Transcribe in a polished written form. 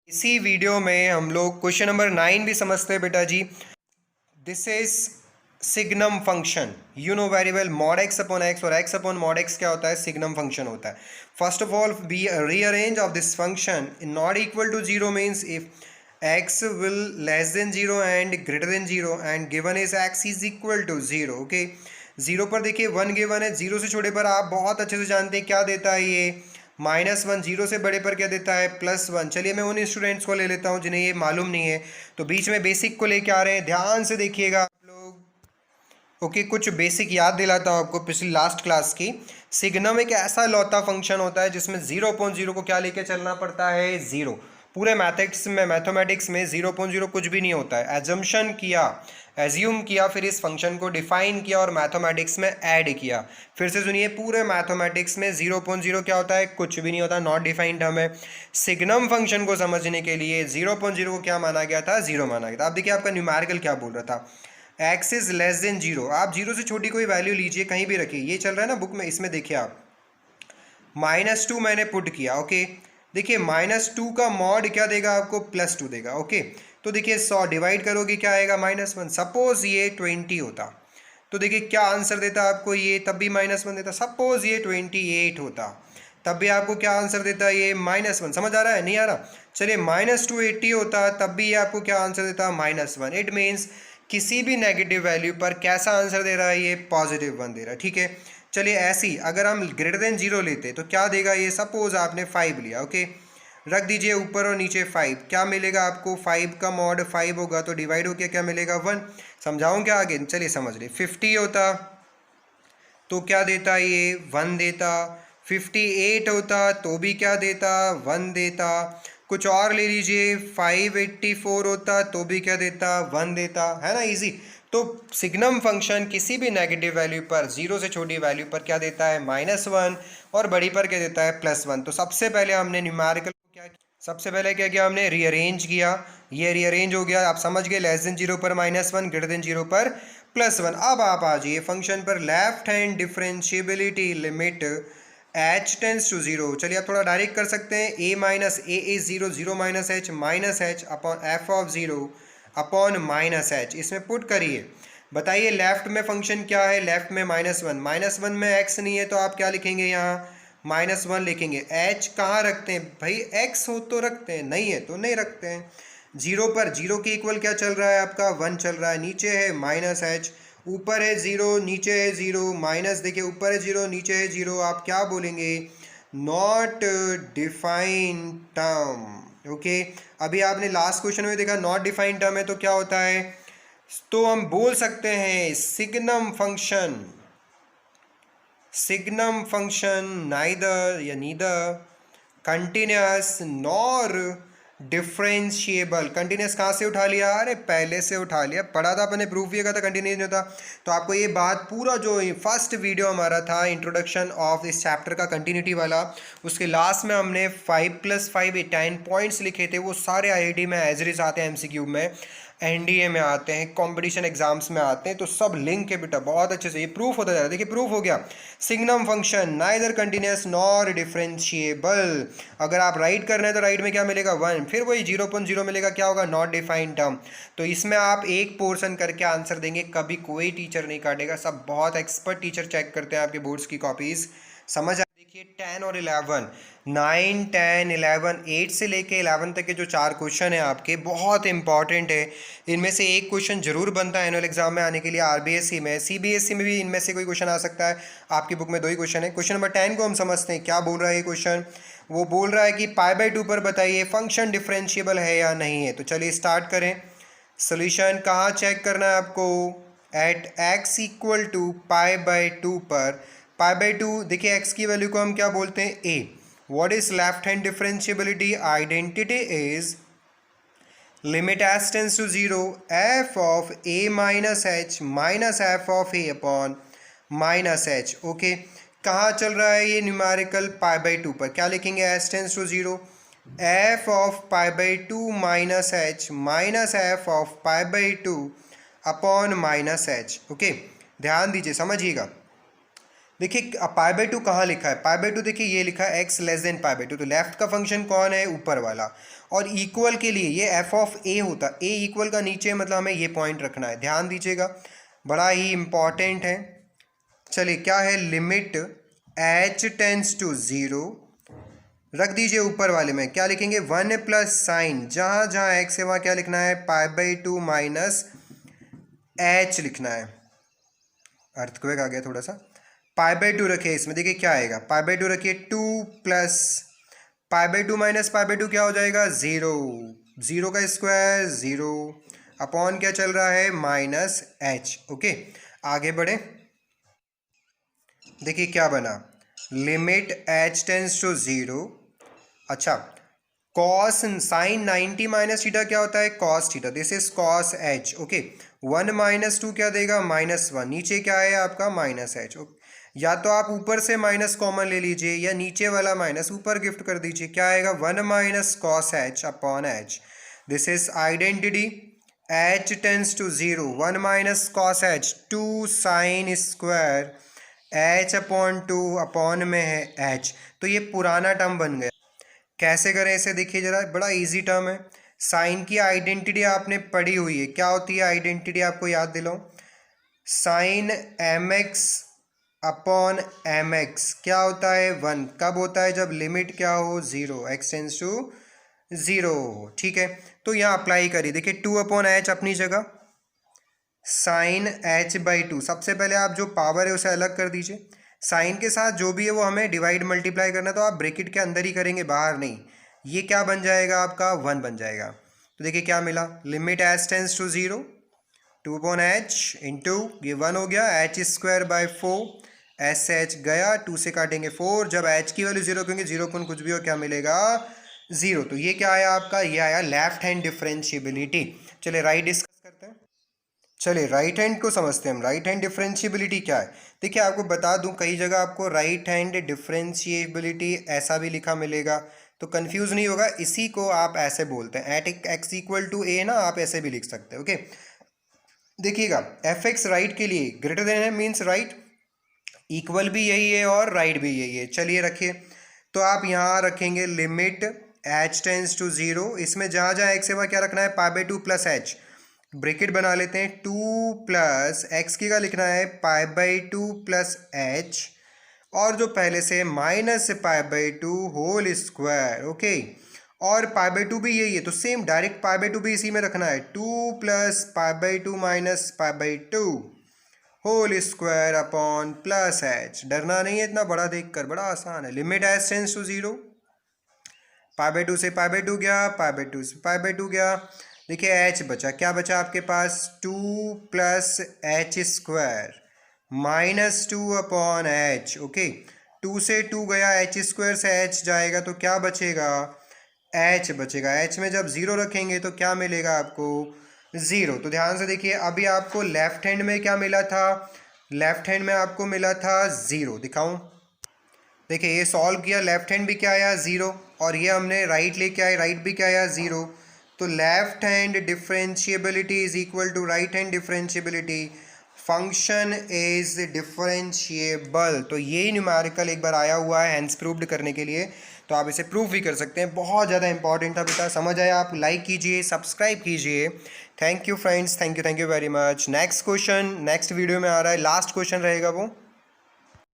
इसी वीडियो में हम लोग क्वेश्चन नंबर 9 भी समझते हैं बेटा जी। This is signum function, you know very well, mod x upon x और एक्स अपॉन मॉड एक्स क्या होता है, सिग्नम फंक्शन होता है। First of all be rearrange of this function not equal to zero means if x will less than 0 and greater than 0 and given is x is equal to 0। Okay, zero पर देखिए 1 given है, zero से छोटे पर आप बहुत अच्छे से जानते हैं क्या देता है ये -1, जीरो से बड़े पर क्या देता है +1। चलिए मैं उन स्टूडेंट्स को ले लेता हूँ जिन्हें ये मालूम नहीं है, तो बीच में बेसिक को लेके आ रहे हैं, ध्यान से देखिएगा आप लोग। ओके, कुछ बेसिक याद दिलाता हूँ आपको पिछली लास्ट क्लास की। सिग्नम एक ऐसा लौता फंक्शन होता है जिसमें 0.0 को क्या लेके चलना पड़ता है, जीरो। पूरे मैथमेटिक्स में 0.0 कुछ भी नहीं होता है। एज्यूम किया फिर इस फंक्शन को डिफाइन किया और मैथमेटिक्स में ऐड किया। फिर से सुनिए, पूरे मैथमेटिक्स में 0.0 क्या होता है, कुछ भी नहीं होता, नॉट डिफाइंड टर्म है। सिग्नम फंक्शन को समझने के लिए 0.0 को क्या माना गया था, जीरो माना गया था। अब देखिए आपका न्यूमेरिकल क्या बोल रहा था, x is less than zero. आप जीरो से छोटी कोई वैल्यू लीजिए, कहीं भी रखिए, ये चल रहा है ना बुक में, इसमें देखिए आप -2 मैंने पुट किया। ओके, देखिए -2 का मॉड क्या देगा आपको, +2 देगा। ओके, तो देखिए 100 डिवाइड करोगे क्या आएगा, -1। सपोज ये 20 होता तो देखिए क्या आंसर देता आपको ये, तब भी -1 देता। सपोज ये 28 होता तब भी आपको क्या आंसर देता ये, -1। समझ आ रहा है, नहीं आ रहा? चलिए -280 होता तब भी ये आपको क्या आंसर देता, -1। इट मीन्स किसी भी नेगेटिव वैल्यू पर कैसा आंसर दे रहा है ये, +1 दे रहा है। ठीक है, चलिए ऐसी अगर हम ग्रेटर देन 0 लेते तो क्या देगा ये, सपोज आपने 5 लिया। ओके, रख दीजिए ऊपर और नीचे 5, क्या मिलेगा आपको, 5 का मॉड 5 होगा तो डिवाइड होकर क्या मिलेगा, 1। समझाऊं क्या आगे, चलिए समझ ले। 50 होता तो क्या देता ये, 1 देता। 58 होता तो भी क्या देता, 1 देता। कुछ और ले लीजिए, 584 होता तो भी क्या देता, 1 देता, है ना, इजी। तो सिग्नम फंक्शन किसी भी नेगेटिव वैल्यू पर, जीरो से छोटी वैल्यू पर क्या देता है, -1, और बड़ी पर क्या देता है, +1। तो सबसे पहले हमने न्यूमेरिकल को क्या, सबसे पहले क्या किया हमने, रीअरेंज किया। ये रीअरेंज हो गया, आप समझ गए, लेस देन 0 पर -1, ग्रेटर देन 0 पर +1। अब आप आ जाइए फंक्शन पर, left hand differentiability limit h tends to 0। चलिए आप थोड़ा डायरेक्ट कर सकते हैं, a minus A is 0, 0 minus h upon f of 0 upon -h, इसमें पुट करिए। बताइए लेफ्ट में फंक्शन क्या है, लेफ्ट में -1 में x नहीं है तो आप क्या लिखेंगे यहाँ, -1 लिखेंगे। h कहाँ रखते हैं भाई, x हो तो रखते हैं, नहीं है तो नहीं रखते हैं। जीरो पर जीरो के इक्वल क्या चल रहा है आपका, 1 चल रहा है, नीचे है -h, ऊपर है 0, नीचे है 0, माइनस देखिए ऊपर है 0, नीचे है 0, आप क्या बोलेंगे, नॉट डिफाइन टर्म। ओके, अभी आपने लास्ट क्वेश्चन में देखा नॉट डिफाइन टर्म है तो क्या होता है, तो हम बोल सकते हैं सिग्नम फंक्शन नाइदर या neither continuous nor differentiable. Continuous कहाँ से उठा लिया, अरे पहले से उठा लिया, पढ़ा था अपने, प्रूफ किया था कंटिन्यूस नहीं होता। तो आपको ये बात पूरा जो फर्स्ट वीडियो हमारा था इंट्रोडक्शन ऑफ इस चैप्टर का, कंटिन्यूटी वाला, उसके लास्ट में हमने 5 + 5 10 पॉइंट्स लिखे थे। वो सारे आईआईटी में एज इट इज आते हैं, एमसीक्यू में, एनडीए में आते हैं, कंपटीशन एग्जाम्स में आते हैं, तो सब लिंक है बेटा, बहुत अच्छे से ये प्रूफ होता जा रहा है। देखिए प्रूफ हो गया, signum function neither continuous nor differentiable. अगर आप राइट कर रहे हैं तो राइट में क्या मिलेगा, 1, फिर वही 0.0 मिलेगा, क्या होगा, नॉट डिफाइंड टर्म। तो इसमें आप एक पोर्शन करके आंसर देंगे, कभी कोई टीचर नहीं काटेगा, सब बहुत एक्सपर्ट टीचर चेक करते हैं आपके बोर्ड्स की कॉपीज। समझ आ, देखिए 10 और 11, 9, 10, 11, 8 से लेके 11 तक के जो 4 क्वेश्चन है आपके, बहुत इंपॉर्टेंट है। इनमें से एक क्वेश्चन जरूर बनता है एनुअल एग्जाम में आने के लिए, आरबीएससी में, सीबीएसई में भी इनमें से कोई क्वेश्चन आ सकता है। आपकी बुक में 2 ही क्वेश्चन है। क्वेश्चन नंबर 10 को हम समझते हैं, क्या बोल रहा है ये क्वेश्चन, वो बोल रहा है कि π/2 पर बताइए फंक्शन डिफरेंशिएबल है या नहीं है। तो चलिए स्टार्ट करें। सोल्यूशन कहाँ चेक करना है आपको, एट x इक्वल टू π/2 पर। π/2 देखिए x की वैल्यू को हम क्या बोलते हैं, a। What is left hand differentiability, identity is limit s tends to 0 f of a minus h minus f of a upon -h। Okay, कहाँ चल रहा है ये न्यूमेरिकल, π/2 पर। क्या लिखेंगे, s tends to 0 f of π/2 minus h minus f of π/2 upon -h। Okay, ध्यान दीजिए, समझिएगा। देखिए पाई बाई टू कहाँ लिखा है, पाई बाई टू देखिए ये लिखा है x less than pi by to, तो लेफ्ट का फंक्शन कौन है, ऊपर वाला। और इक्वल के लिए ये एफ ऑफ ए होता है, ए इक्वल का नीचे मतलब हमें ये पॉइंट रखना है, ध्यान दीजिएगा, बड़ा ही इंपॉर्टेंट है। चलिए क्या है, limit H tends to zero, रख दीजिए ऊपर वाले में, क्या लिखेंगे, वन प्लस साइन, जहाँ जहाँ एक्स है वहाँ क्या लिखना है, pi by two minus H लिखना है। अर्थक्वेक आ गया थोड़ा सा। पाई बाई टू रखिए इसमें, देखिए क्या आएगा, पाई बाई टू रखिए, to plus pi by two minus pi by to क्या हो जाएगा, ज़ीरो, ज़ीरो का स्क्वायर ज़ीरो, अपॉन क्या चल रहा है, माइनस एच। ओके आगे बढ़े, देखिए क्या बना, limit H tends to zero, अच्छा कॉस साइन 90 माइनस थीटा क्या होता है, cos theta, this is cos H. Okay one minus two क्या देगा, माइनस वन, नीचे क्या है आपका, माइनस एच। या तो आप ऊपर से माइनस कॉमन ले लीजिए या नीचे वाला माइनस ऊपर गिफ्ट कर दीजिए, क्या आएगा, one minus cos H upon H, this is identity, H tends to zero, one minus cos H, two sine square H upon two, upon में है एच, तो ये पुराना टर्म बन गया। कैसे करें इसे, देखिए जरा, बड़ा इजी टर्म है, साइन की आइडेंटिटी आपने पढ़ी हुई है, क्या होती है आइडेंटिटी, आपको याद दिलाऊं, sine M X upon M X क्या होता है, वन, कब होता है, जब लिमिट क्या हो, zero, X tends to zero. ठीक है, तो यहाँ अप्लाई करिए, देखिए टू अपॉन एच अपनी जगह, साइन एच बाई टू, सबसे पहले आप जो पावर है उसे अलग कर दीजिए, साइन के साथ जो भी है वो हमें डिवाइड मल्टीप्लाई करना है, तो आप ब्रैकेट के अंदर ही करेंगे, बाहर नहीं, ये क्या बन जाएगा आपका, वन बन जाएगा। तो देखिए क्या मिला, limit H tends to zero, two upon H into ये वन हो गया, H square by four, H से एच गया, टू से काटेंगे फोर, जब एच की वैल्यू जीरो क्योंकि जीरो कौन कुछ भी हो क्या मिलेगा, ज़ीरो। तो ये क्या आया आपका, ये आया लेफ्ट हैंड डिफरेंशिएबिलिटी। चलिए राइट डिस्कस करते हैं, चलिए राइट हैंड को समझते हैं हम, राइट हैंड डिफरेंशिएबिलिटी क्या है। देखिए आपको बता दूं, कई जगह आपको राइट हैंड डिफरेंशिएबिलिटी ऐसा भी लिखा मिलेगा, तो कंफ्यूज नहीं होगा, इसी को आप ऐसे बोलते हैं, एट एक्स इक्वल टू ए ना, आप ऐसे भी लिख सकते हैं। ओके देखिएगा, एफ एक्स राइट के लिए ग्रेटर देन है मीन्स राइट, इक्वल भी यही है और राइट भी यही है। चलिए रखिए, तो आप यहाँ रखेंगे limit H tends to zero, इसमें जहाँ जहाँ एक्स है वहाँ क्या रखना है, pi by two plus H, bracket बना लेते हैं, टू प्लस एक्स की का लिखना है pi by two plus H, और जो पहले से minus pi by two whole square. Okay और पाई बाई टू भी यही है, तो same direct pi by two भी इसी में रखना है, two plus pi by two minus pi by two whole square upon plus H. डरना नहीं है इतना बड़ा देखकर, बड़ा आसान है। Limit H tends to zero, pi by two से पाई बाई टू गया, पाई बाई टू से पाई बाई टू गया, देखिए एच बचा, क्या बचा आपके पास, two plus H square minus two upon H. Okay two से टू गया, एच स्क्वायर से एच जाएगा, तो क्या बचेगा, एच बचेगा। एच में जब ज़ीरो रखेंगे तो क्या मिलेगा आपको, ज़ीरो। तो ध्यान से देखिए, अभी आपको लेफ्ट हैंड में क्या मिला था, लेफ्ट हैंड में आपको मिला था ज़ीरो, दिखाऊं, देखिए ये सॉल्व किया, लेफ्ट हैंड भी क्या आया, ज़ीरो, और ये हमने राइट लेके आए, राइट भी क्या आया, ज़ीरो। तो left hand differentiability is equal to right hand differentiability, function is differentiable. तो ये न्यूमेरिकल एक बार आया हुआ है हैंड्स प्रूव्ड करने के लिए, तो आप इसे प्रूव भी कर सकते हैं। बहुत ज़्यादा इंपॉर्टेंट था बेटा, समझ आया, आप लाइक कीजिए, सब्सक्राइब कीजिए। Thank you friends, thank you very much. Next question next video में आ रहा है, लास्ट क्वेश्चन रहेगा वो।